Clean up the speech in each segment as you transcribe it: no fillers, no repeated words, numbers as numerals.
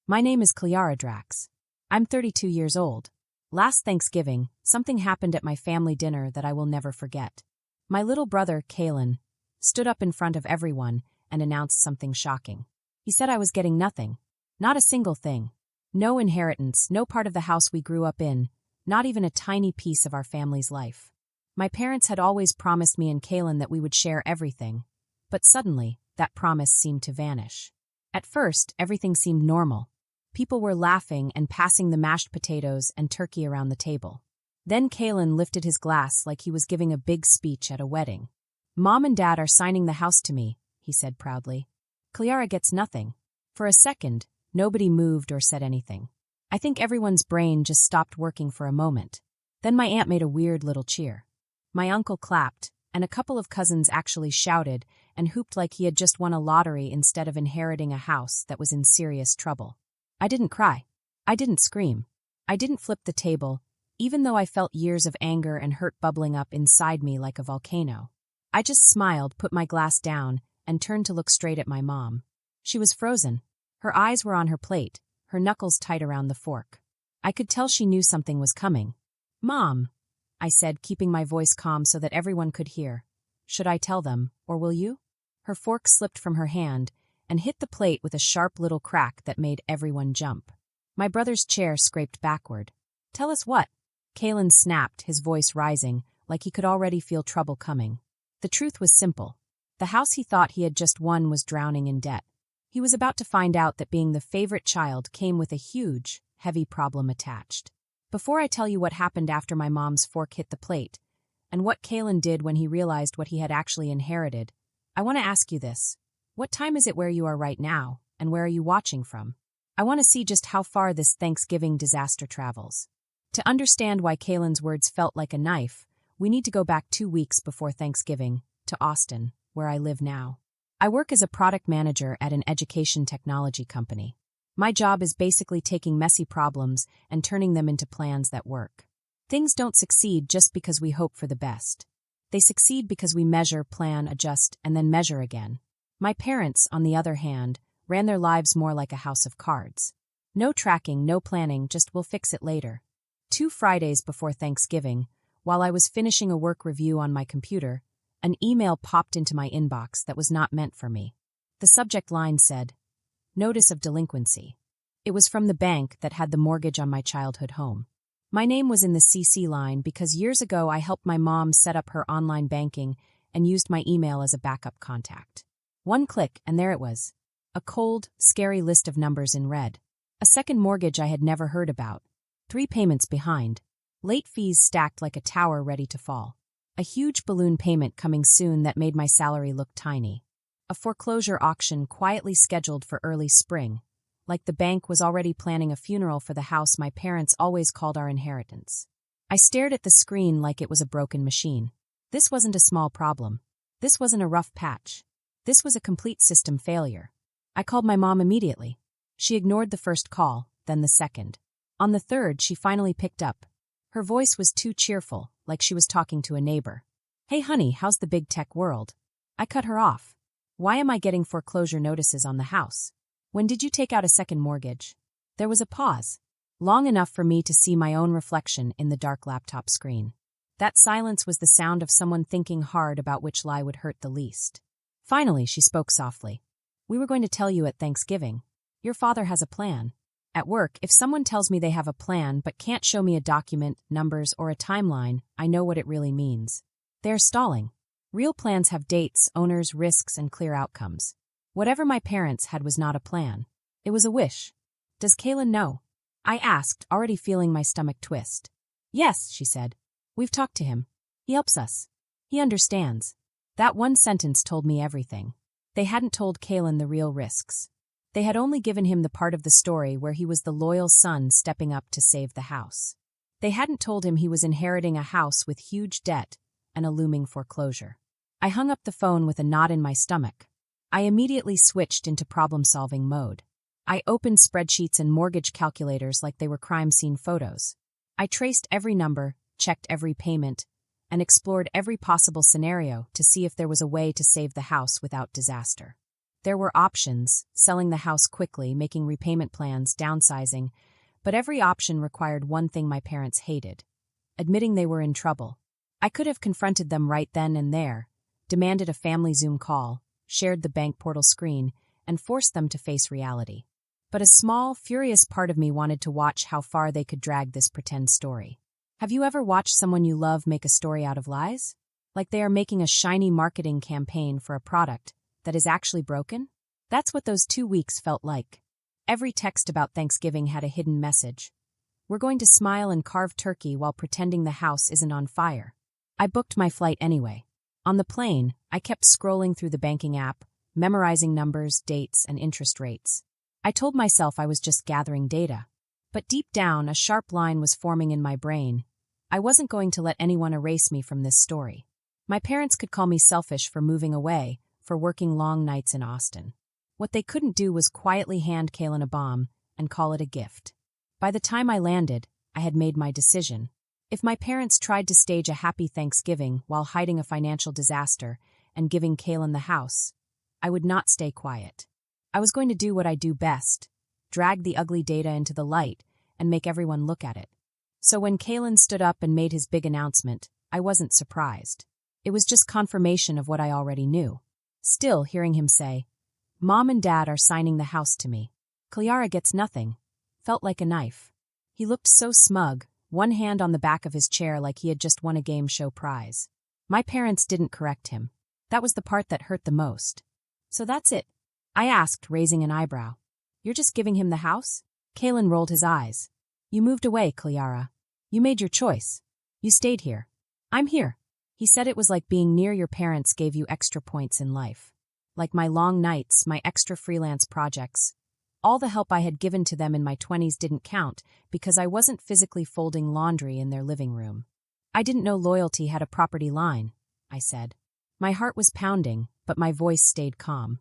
My name is Calyara. I'm 32 years old. Last Thanksgiving, something happened at my family dinner that I will never forget. My little brother, Kalen, stood up in front of everyone and announced something shocking. He said I was getting nothing. Not a single thing. No inheritance, no part of the house we grew up in, not even a tiny piece of our family's life. My parents had always promised me and Kalen that we would share everything, but suddenly, that promise seemed to vanish. At first, everything seemed normal. People were laughing and passing the mashed potatoes and turkey around the table. Then Kalen lifted his glass like he was giving a big speech at a wedding. "Mom and Dad are signing the house to me," he said proudly. "Calyara gets nothing." For a second, nobody moved or said anything. I think everyone's brain just stopped working for a moment. Then my aunt made a weird little cheer. My uncle clapped, and a couple of cousins actually shouted and hooped like he had just won a lottery instead of inheriting a house that was in serious trouble. I didn't cry. I didn't scream. I didn't flip the table, even though I felt years of anger and hurt bubbling up inside me like a volcano. I just smiled, put my glass down, and turned to look straight at my mom. She was frozen. Her eyes were on her plate, her knuckles tight around the fork. I could tell she knew something was coming. "Mom," I said, keeping my voice calm so that everyone could hear. "Should I tell them, or will you?" Her fork slipped from her hand and hit the plate with a sharp little crack that made everyone jump. My brother's chair scraped backward. "Tell us what?" Kalen snapped, his voice rising, like he could already feel trouble coming. The truth was simple. The house he thought he had just won was drowning in debt. He was about to find out that being the favorite child came with a huge, heavy problem attached. Before I tell you what happened after my mom's fork hit the plate, and what Kalen did when he realized what he had actually inherited, I want to ask you this. What time is it where you are right now, and where are you watching from? I want to see just how far this Thanksgiving disaster travels. To understand why Kalen's words felt like a knife, we need to go back 2 weeks before Thanksgiving, to Austin, where I live now. I work as a product manager at an education technology company. My job is basically taking messy problems and turning them into plans that work. Things don't succeed just because we hope for the best. They succeed because we measure, plan, adjust, and then measure again. My parents, on the other hand, ran their lives more like a house of cards. No tracking, no planning, just we'll fix it later. 2 Fridays before Thanksgiving, while I was finishing a work review on my computer, an email popped into my inbox that was not meant for me. The subject line said, "Notice of delinquency." It was from the bank that had the mortgage on my childhood home. My name was in the CC line because years ago I helped my mom set up her online banking and used my email as a backup contact. One click, and there it was. A cold, scary list of numbers in red. A second mortgage I had never heard about. 3 payments behind. Late fees stacked like a tower ready to fall. A huge balloon payment coming soon that made my salary look tiny. A foreclosure auction quietly scheduled for early spring, like the bank was already planning a funeral for the house my parents always called our inheritance. I stared at the screen like it was a broken machine. This wasn't a small problem. This wasn't a rough patch. This was a complete system failure. I called my mom immediately. She ignored the first call, then the second. On the third, she finally picked up. Her voice was too cheerful, like she was talking to a neighbor. "Hey honey, how's the big tech world?" I cut her off. "Why am I getting foreclosure notices on the house? When did you take out a second mortgage?" There was a pause, long enough for me to see my own reflection in the dark laptop screen. That silence was the sound of someone thinking hard about which lie would hurt the least. Finally, she spoke softly. "We were going to tell you at Thanksgiving. Your father has a plan. At work, if someone tells me they have a plan but can't show me a document, numbers, or a timeline, I know what it really means. They're stalling. Real plans have dates, owners, risks, and clear outcomes. Whatever my parents had was not a plan. It was a wish. Does Kalen know?" I asked, already feeling my stomach twist. "Yes," she said. "We've talked to him. He helps us. He understands." That one sentence told me everything. They hadn't told Kalen the real risks. They had only given him the part of the story where he was the loyal son stepping up to save the house. They hadn't told him he was inheriting a house with huge debt and a looming foreclosure. I hung up the phone with a knot in my stomach. I immediately switched into problem-solving mode. I opened spreadsheets and mortgage calculators like they were crime scene photos. I traced every number, checked every payment, and explored every possible scenario to see if there was a way to save the house without disaster. There were options, selling the house quickly, making repayment plans, downsizing, but every option required one thing my parents hated: admitting they were in trouble. I could have confronted them right then and there, demanded a family Zoom call, shared the bank portal screen, and forced them to face reality. But a small, furious part of me wanted to watch how far they could drag this pretend story. Have you ever watched someone you love make a story out of lies? Like they are making a shiny marketing campaign for a product that is actually broken? That's what those 2 weeks felt like. Every text about Thanksgiving had a hidden message. We're going to smile and carve turkey while pretending the house isn't on fire. I booked my flight anyway. On the plane, I kept scrolling through the banking app, memorizing numbers, dates, and interest rates. I told myself I was just gathering data. But deep down, a sharp line was forming in my brain. I wasn't going to let anyone erase me from this story. My parents could call me selfish for moving away, for working long nights in Austin. What they couldn't do was quietly hand Kaylin a bomb and call it a gift. By the time I landed, I had made my decision. If my parents tried to stage a happy Thanksgiving while hiding a financial disaster and giving Kaylin the house, I would not stay quiet. I was going to do what I do best: drag the ugly data into the light and make everyone look at it. So when Kaylin stood up and made his big announcement, I wasn't surprised. It was just confirmation of what I already knew. Still, hearing him say, "Mom and Dad are signing the house to me. Calyara gets nothing," felt like a knife. He looked so smug, one hand on the back of his chair like he had just won a game show prize. My parents didn't correct him. That was the part that hurt the most. "So that's it?" I asked, raising an eyebrow. "You're just giving him the house?" Kaylin rolled his eyes. "You moved away, Calyara. You made your choice. You stayed here. I'm here." He said it was like being near your parents gave you extra points in life. Like my long nights, my extra freelance projects. All the help I had given to them in my 20s didn't count because I wasn't physically folding laundry in their living room. "I didn't know loyalty had a property line," I said. My heart was pounding, but my voice stayed calm.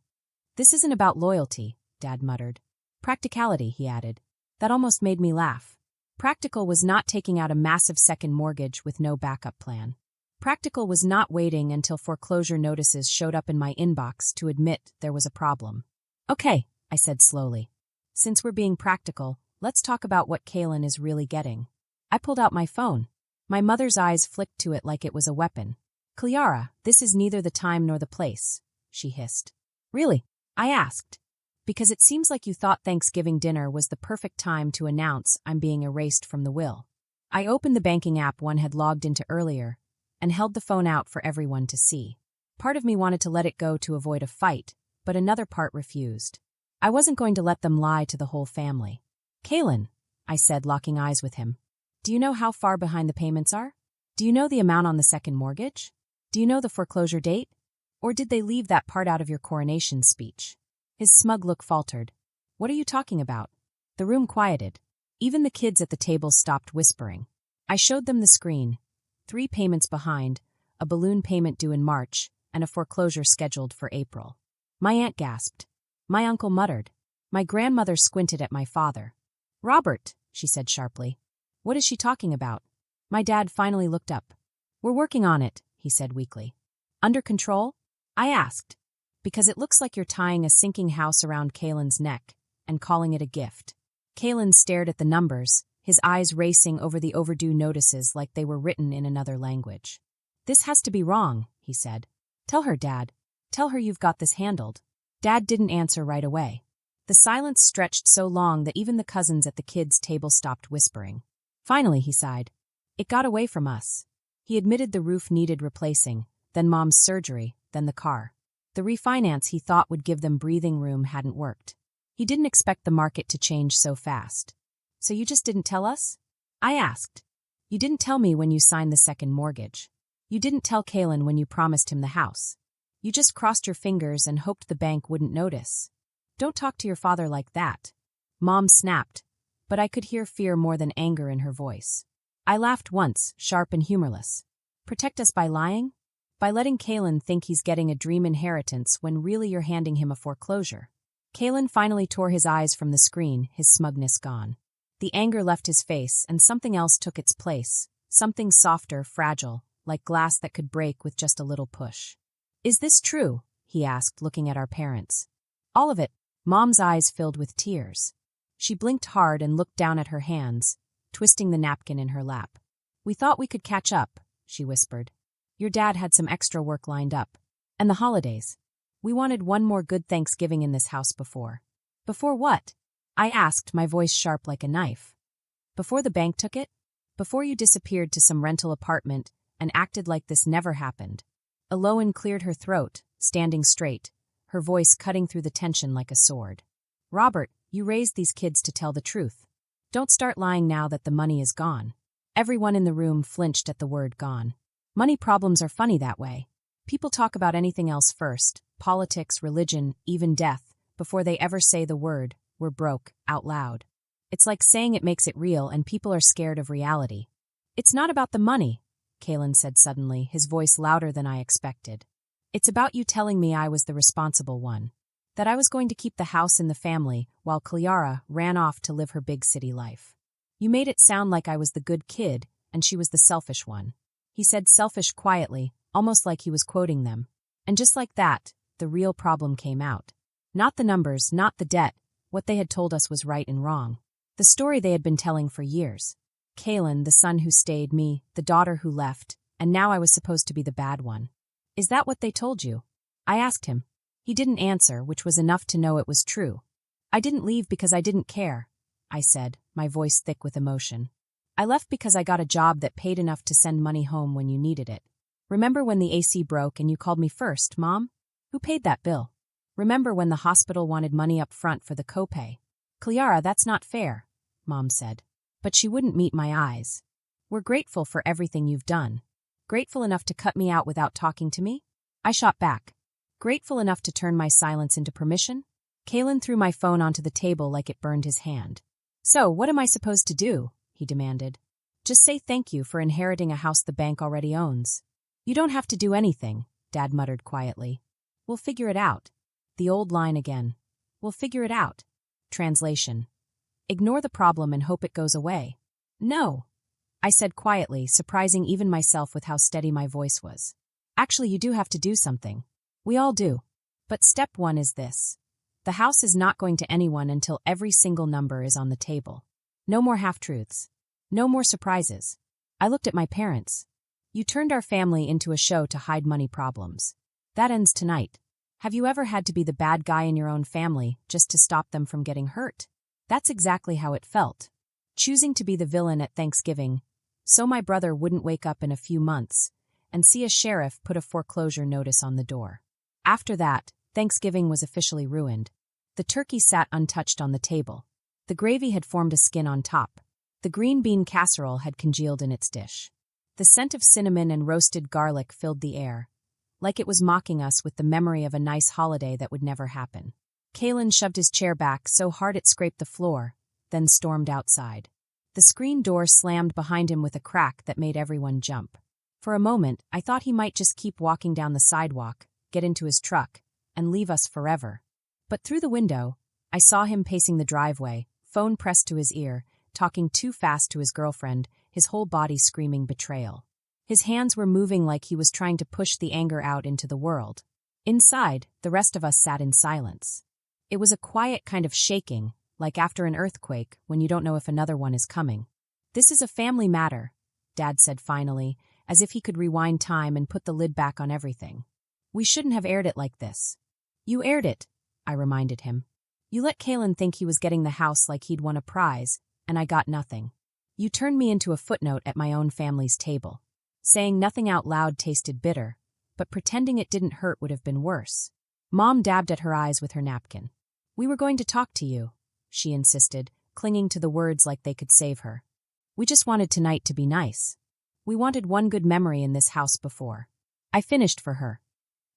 "This isn't about loyalty," Dad muttered. "Practicality," he added. That almost made me laugh. Practical was not taking out a massive second mortgage with no backup plan. Practical was not waiting until foreclosure notices showed up in my inbox to admit there was a problem. "Okay," I said slowly. "Since we're being practical, let's talk about what Kaylin is really getting." I pulled out my phone. My mother's eyes flicked to it like it was a weapon. "Calyara, this is neither the time nor the place," she hissed. "Really?" I asked. "Because it seems like you thought Thanksgiving dinner was the perfect time to announce I'm being erased from the will." I opened the banking app one had logged into earlier and held the phone out for everyone to see. Part of me wanted to let it go to avoid a fight, but another part refused. I wasn't going to let them lie to the whole family. "Kaylin," I said, locking eyes with him, "do you know how far behind the payments are? Do you know the amount on the second mortgage? Do you know the foreclosure date? Or did they leave that part out of your coronation speech?" His smug look faltered. "What are you talking about?" The room quieted. Even the kids at the table stopped whispering. I showed them the screen. 3 payments behind, a balloon payment due in March, and a foreclosure scheduled for April. My aunt gasped. My uncle muttered. My grandmother squinted at my father. "Robert," she said sharply. "What is she talking about?" My dad finally looked up. "We're working on it," he said weakly. "Under control?" I asked. "Because it looks like you're tying a sinking house around Kaylin's neck and calling it a gift." Kaylin stared at the numbers, his eyes racing over the overdue notices like they were written in another language. "This has to be wrong," he said. "Tell her, Dad. Tell her you've got this handled." Dad didn't answer right away. The silence stretched so long that even the cousins at the kids' table stopped whispering. Finally, he sighed. "It got away from us." He admitted the roof needed replacing, then Mom's surgery, then the car. The refinance he thought would give them breathing room hadn't worked. He didn't expect the market to change so fast. "So you just didn't tell us?" I asked. "You didn't tell me when you signed the second mortgage. You didn't tell Kaylin when you promised him the house. You just crossed your fingers and hoped the bank wouldn't notice. Don't talk to your father like that." Mom snapped, but I could hear fear more than anger in her voice. I laughed once, sharp and humorless. "Protect us by lying? By letting Kaylin think he's getting a dream inheritance when really you're handing him a foreclosure." Kaylin finally tore his eyes from the screen, his smugness gone. The anger left his face and something else took its place, something softer, fragile, like glass that could break with just a little push. "Is this true?" he asked, looking at our parents. All of it. Mom's eyes filled with tears. She blinked hard and looked down at her hands, twisting the napkin in her lap. We thought we could catch up, she whispered. Your dad had some extra work lined up. And the holidays. We wanted one more good Thanksgiving in this house before. Before what? I asked, my voice sharp like a knife. Before the bank took it? Before you disappeared to some rental apartment and acted like this never happened. Eloan cleared her throat, standing straight, her voice cutting through the tension like a sword. Robert, you raised these kids to tell the truth. Don't start lying now that the money is gone. Everyone in the room flinched at the word gone. Money problems are funny that way. People talk about anything else first, politics, religion, even death, before they ever say the word, we're broke, out loud. It's like saying it makes it real and people are scared of reality. It's not about the money, Kalen said suddenly, his voice louder than I expected. It's about you telling me I was the responsible one. That I was going to keep the house in the family while Calyara ran off to live her big city life. You made it sound like I was the good kid and she was the selfish one. He said selfish quietly, almost like he was quoting them. And just like that, the real problem came out. Not the numbers, not the debt. What they had told us was right and wrong. The story they had been telling for years. Kalen, the son who stayed, me, the daughter who left, and now I was supposed to be the bad one. Is that what they told you? I asked him. He didn't answer, which was enough to know it was true. I didn't leave because I didn't care, I said, my voice thick with emotion. I left because I got a job that paid enough to send money home when you needed it. Remember when the AC broke and you called me first, Mom? Who paid that bill? Remember when the hospital wanted money up front for the copay? Calyara, that's not fair, Mom said. But she wouldn't meet my eyes. We're grateful for everything you've done. Grateful enough to cut me out without talking to me? I shot back. Grateful enough to turn my silence into permission? Kalen threw my phone onto the table like it burned his hand. So, what am I supposed to do? He demanded. Just say thank you for inheriting a house the bank already owns. You don't have to do anything, Dad muttered quietly. We'll figure it out. The old line again. We'll figure it out. Translation. Ignore the problem and hope it goes away. No, I said quietly, surprising even myself with how steady my voice was. Actually, you do have to do something. We all do. But step one is this. The house is not going to anyone until every single number is on the table. No more half-truths. No more surprises. I looked at my parents. You turned our family into a show to hide money problems. That ends tonight. Have you ever had to be the bad guy in your own family just to stop them from getting hurt? That's exactly how it felt. Choosing to be the villain at Thanksgiving, so my brother wouldn't wake up in a few months and see a sheriff put a foreclosure notice on the door. After that, Thanksgiving was officially ruined. The turkey sat untouched on the table. The gravy had formed a skin on top. The green bean casserole had congealed in its dish. The scent of cinnamon and roasted garlic filled the air, like it was mocking us with the memory of a nice holiday that would never happen. Kalen shoved his chair back so hard it scraped the floor, then stormed outside. The screen door slammed behind him with a crack that made everyone jump. For a moment, I thought he might just keep walking down the sidewalk, get into his truck, and leave us forever. But through the window, I saw him pacing the driveway, phone pressed to his ear, talking too fast to his girlfriend, his whole body screaming betrayal. His hands were moving like he was trying to push the anger out into the world. Inside, the rest of us sat in silence. It was a quiet kind of shaking, like after an earthquake when you don't know if another one is coming. This is a family matter, Dad said finally, as if he could rewind time and put the lid back on everything. We shouldn't have aired it like this. You aired it, I reminded him. You let Kalen think he was getting the house like he'd won a prize, and I got nothing. You turned me into a footnote at my own family's table. Saying nothing out loud tasted bitter, but pretending it didn't hurt would have been worse. Mom dabbed at her eyes with her napkin. We were going to talk to you, she insisted, clinging to the words like they could save her. We just wanted tonight to be nice. We wanted one good memory in this house before. I finished for her.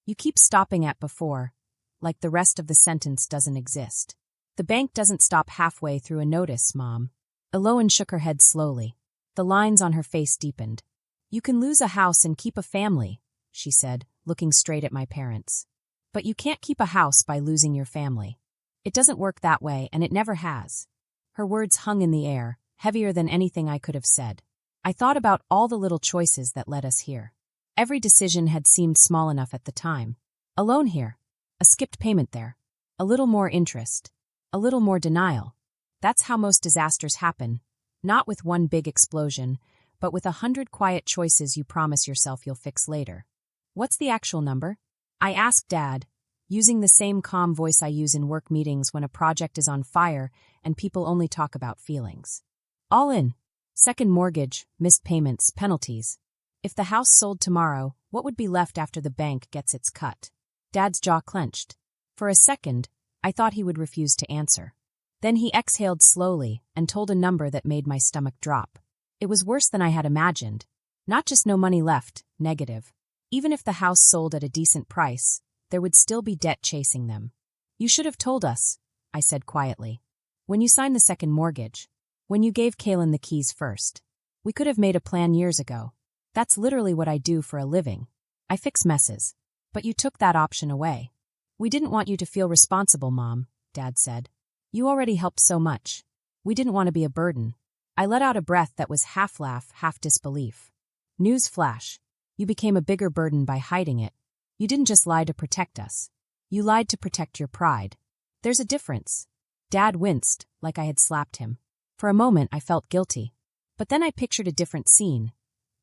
You keep stopping at before, like the rest of the sentence doesn't exist. The bank doesn't stop halfway through a notice, Mom. Eloan shook her head slowly. The lines on her face deepened. You can lose a house and keep a family, she said, looking straight at my parents. But you can't keep a house by losing your family. It doesn't work that way, and it never has. Her words hung in the air, heavier than anything I could have said. I thought about all the little choices that led us here. Every decision had seemed small enough at the time. A loan here. A skipped payment there. A little more interest. A little more denial. That's how most disasters happen. Not with one big explosion, but with 100 quiet choices you promise yourself you'll fix later. What's the actual number? I asked Dad, using the same calm voice I use in work meetings when a project is on fire and people only talk about feelings. All in. Second mortgage, missed payments, penalties. If the house sold tomorrow, what would be left after the bank gets its cut? Dad's jaw clenched. For a second, I thought he would refuse to answer. Then he exhaled slowly and told a number that made my stomach drop. It was worse than I had imagined. Not just no money left, negative. Even if the house sold at a decent price, there would still be debt chasing them. You should have told us, I said quietly. When you signed the second mortgage. When you gave Kaylin the keys first. We could have made a plan years ago. That's literally what I do for a living. I fix messes. But you took that option away. We didn't want you to feel responsible, Mom, Dad said. You already helped so much. We didn't want to be a burden. I let out a breath that was half laugh, half disbelief. News flash. You became a bigger burden by hiding it. You didn't just lie to protect us. You lied to protect your pride. There's a difference. Dad winced, like I had slapped him. For a moment, I felt guilty. But then I pictured a different scene.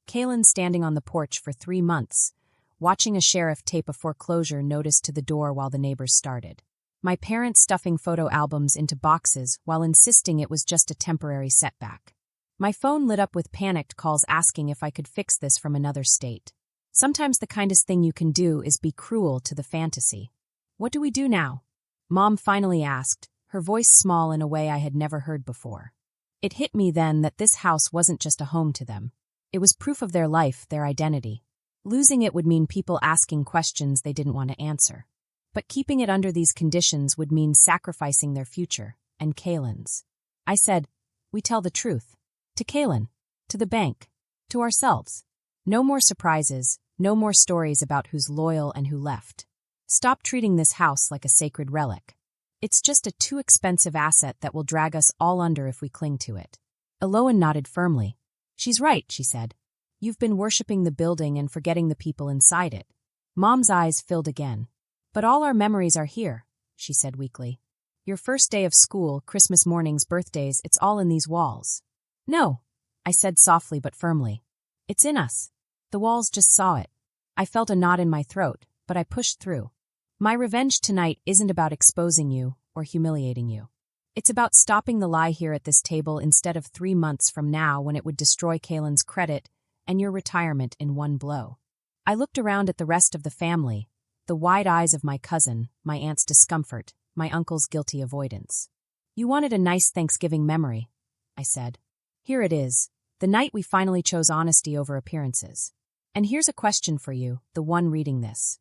Kaylin standing on the porch for 3 months, watching a sheriff tape a foreclosure notice to the door while the neighbors started. My parents stuffing photo albums into boxes while insisting it was just a temporary setback. My phone lit up with panicked calls asking if I could fix this from another state. Sometimes the kindest thing you can do is be cruel to the fantasy. What do we do now? Mom finally asked, her voice small in a way I had never heard before. It hit me then that this house wasn't just a home to them. It was proof of their life, their identity. Losing it would mean people asking questions they didn't want to answer. But keeping it under these conditions would mean sacrificing their future, and Kaylin's. I said, we tell the truth. To Kaylin. To the bank. To ourselves. No more surprises, no more stories about who's loyal and who left. Stop treating this house like a sacred relic. It's just a too expensive asset that will drag us all under if we cling to it. Eloan nodded firmly. She's right, she said. You've been worshipping the building and forgetting the people inside it. Mom's eyes filled again. But all our memories are here, she said weakly. Your first day of school, Christmas mornings, birthdays, it's all in these walls. No, I said softly but firmly. It's in us. The walls just saw it. I felt a knot in my throat, but I pushed through. My revenge tonight isn't about exposing you or humiliating you. It's about stopping the lie here at this table instead of 3 months from now when it would destroy Kaylin's credit and your retirement in one blow. I looked around at the rest of the family, the wide eyes of my cousin, my aunt's discomfort, my uncle's guilty avoidance. You wanted a nice Thanksgiving memory, I said. Here it is, the night we finally chose honesty over appearances. And here's a question for you, the one reading this.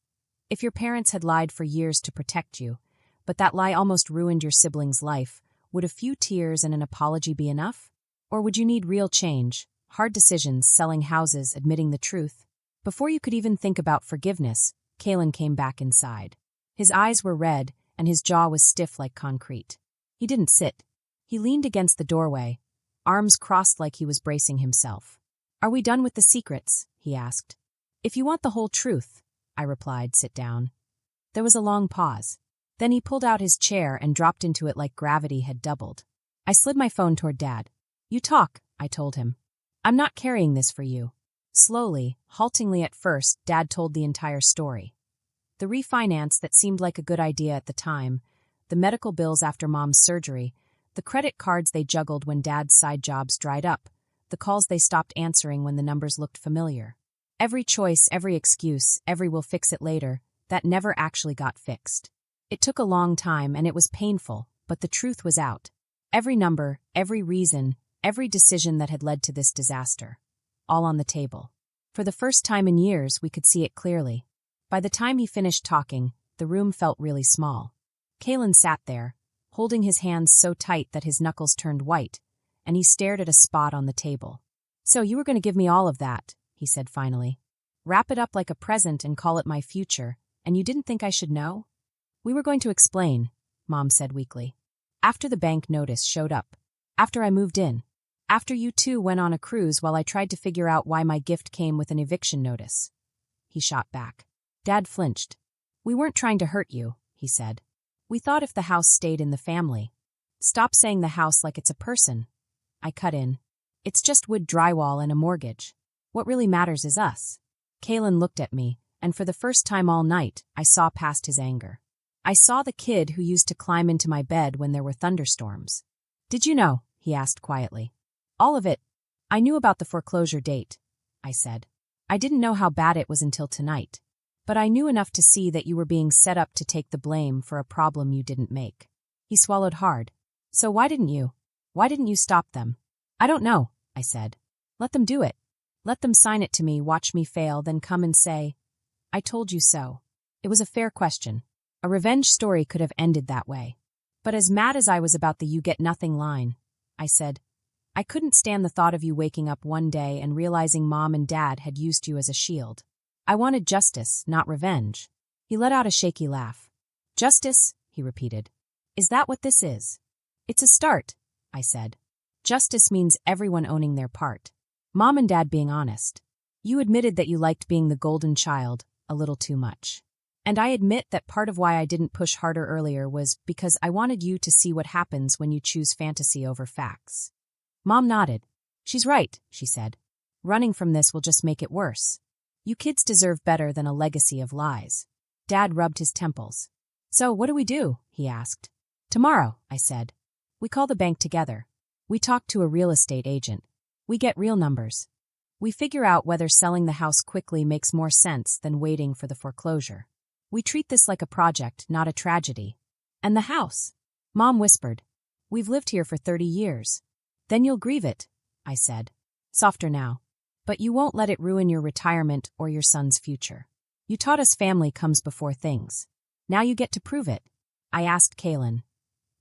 If your parents had lied for years to protect you, but that lie almost ruined your sibling's life, would a few tears and an apology be enough? Or would you need real change, hard decisions, selling houses, admitting the truth? Before you could even think about forgiveness, Kaylin came back inside. His eyes were red, and his jaw was stiff like concrete. He didn't sit. He leaned against the doorway, arms crossed like he was bracing himself. Are we done with the secrets? He asked. If you want the whole truth, I replied, sit down. There was a long pause. Then he pulled out his chair and dropped into it like gravity had doubled. I slid my phone toward Dad. You talk, I told him. I'm not carrying this for you. Slowly, haltingly at first, Dad told the entire story. The refinance that seemed like a good idea at the time, the medical bills after Mom's surgery, the credit cards they juggled when Dad's side jobs dried up, the calls they stopped answering when the numbers looked familiar. Every choice, every excuse, every we'll fix it later, that never actually got fixed. It took a long time and it was painful, but the truth was out. Every number, every reason, every decision that had led to this disaster. All on the table. For the first time in years, we could see it clearly. By the time he finished talking, the room felt really small. Kaylin sat there, holding his hands so tight that his knuckles turned white, and he stared at a spot on the table. So you were going to give me all of that, he said finally. Wrap it up like a present and call it my future, and you didn't think I should know? We were going to explain, Mom said weakly. After the bank notice showed up. After I moved in. After you two went on a cruise while I tried to figure out why my gift came with an eviction notice. He shot back. Dad flinched. We weren't trying to hurt you, he said. We thought if the house stayed in the family. Stop saying the house like it's a person. I cut in. It's just wood drywall and a mortgage. What really matters is us. Kaylin looked at me, and for the first time all night, I saw past his anger. I saw the kid who used to climb into my bed when there were thunderstorms. Did you know? He asked quietly. All of it. I knew about the foreclosure date, I said. I didn't know how bad it was until tonight. But I knew enough to see that you were being set up to take the blame for a problem you didn't make. He swallowed hard. So why didn't you? Why didn't you stop them? I don't know, I said. Let them do it. Let them sign it to me, watch me fail, then come and say, I told you so. It was a fair question. A revenge story could have ended that way. But as mad as I was about the you get nothing line, I said, I couldn't stand the thought of you waking up one day and realizing Mom and Dad had used you as a shield. I wanted justice, not revenge. He let out a shaky laugh. Justice, he repeated. Is that what this is? It's a start, I said. Justice means everyone owning their part. Mom and Dad being honest. You admitted that you liked being the golden child a little too much. And I admit that part of why I didn't push harder earlier was because I wanted you to see what happens when you choose fantasy over facts. Mom nodded. She's right, she said. Running from this will just make it worse. You kids deserve better than a legacy of lies. Dad rubbed his temples. So what do we do? He asked. Tomorrow, I said. We call the bank together. We talk to a real estate agent. We get real numbers. We figure out whether selling the house quickly makes more sense than waiting for the foreclosure. We treat this like a project, not a tragedy. And the house? Mom whispered. We've lived here for 30 years. Then you'll grieve it, I said. Softer now. But you won't let it ruin your retirement or your son's future. You taught us family comes before things. Now you get to prove it. I asked Kaylin.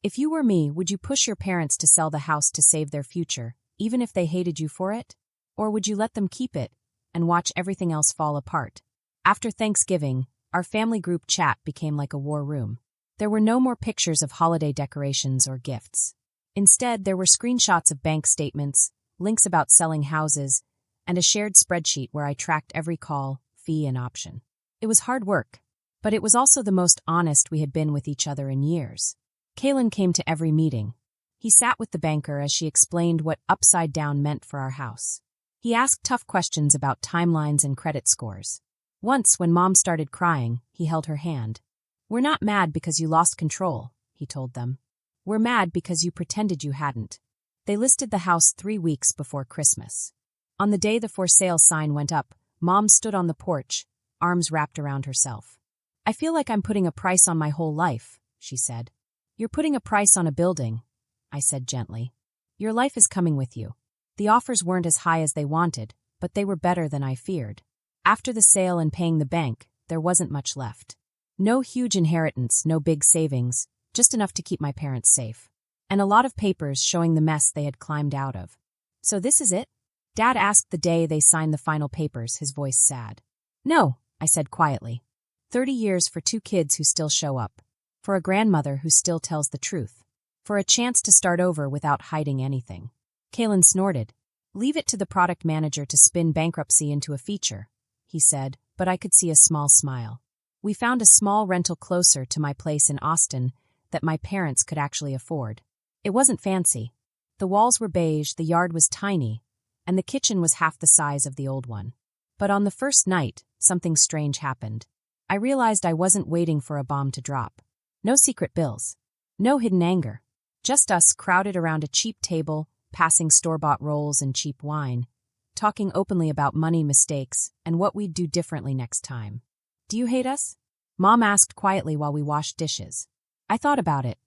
If you were me, would you push your parents to sell the house to save their future, even if they hated you for it? Or would you let them keep it and watch everything else fall apart? After Thanksgiving, our family group chat became like a war room. There were no more pictures of holiday decorations or gifts. Instead, there were screenshots of bank statements, links about selling houses, and a shared spreadsheet where I tracked every call, fee, and option. It was hard work, but it was also the most honest we had been with each other in years. Kaylin came to every meeting. He sat with the banker as she explained what upside down meant for our house. He asked tough questions about timelines and credit scores. Once, when Mom started crying, he held her hand. We're not mad because you lost control, he told them. We're mad because you pretended you hadn't. They listed the house 3 weeks before Christmas. On the day the for sale sign went up, Mom stood on the porch, arms wrapped around herself. I feel like I'm putting a price on my whole life, she said. You're putting a price on a building, I said gently. Your life is coming with you. The offers weren't as high as they wanted, but they were better than I feared. After the sale and paying the bank, there wasn't much left. No huge inheritance, no big savings, just enough to keep my parents safe. And a lot of papers showing the mess they had climbed out of. So this is it? Dad asked the day they signed the final papers, his voice sad. No, I said quietly. 30 years for 2 kids who still show up. For a grandmother who still tells the truth. For a chance to start over without hiding anything. Kaylin snorted. Leave it to the product manager to spin bankruptcy into a feature, he said, but I could see a small smile. We found a small rental closer to my place in Austin that my parents could actually afford. It wasn't fancy. The walls were beige, the yard was tiny, and the kitchen was half the size of the old one. But on the first night, something strange happened. I realized I wasn't waiting for a bomb to drop. No secret bills. No hidden anger. Just us crowded around a cheap table, passing store-bought rolls and cheap wine, talking openly about money mistakes and what we'd do differently next time. Do you hate us? Mom asked quietly while we washed dishes. I thought about it.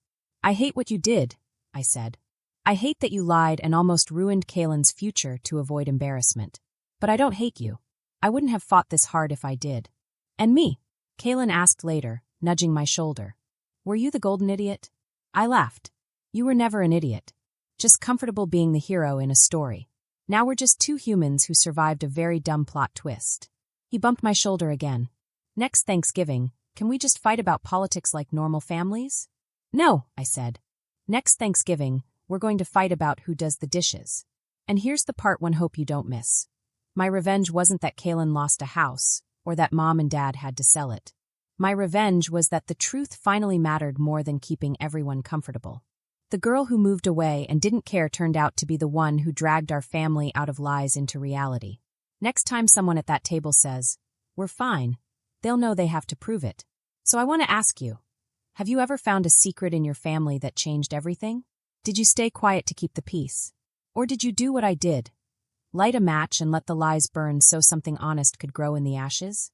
I hate what you did, I said. I hate that you lied and almost ruined Kaylin's future to avoid embarrassment. But I don't hate you. I wouldn't have fought this hard if I did. And me? Kaylin asked later, nudging my shoulder. Were you the golden idiot? I laughed. You were never an idiot. Just comfortable being the hero in a story. Now we're just 2 humans who survived a very dumb plot twist. He bumped my shoulder again. Next Thanksgiving, can we just fight about politics like normal families? No, I said. Next Thanksgiving, we're going to fight about who does the dishes. And here's the part one hope you don't miss. My revenge wasn't that Kaylin lost a house, or that Mom and Dad had to sell it. My revenge was that the truth finally mattered more than keeping everyone comfortable. The girl who moved away and didn't care turned out to be the one who dragged our family out of lies into reality. Next time someone at that table says, "We're fine," they'll know they have to prove it. So I want to ask you, have you ever found a secret in your family that changed everything? Did you stay quiet to keep the peace? Or did you do what I did? Light a match and let the lies burn so something honest could grow in the ashes?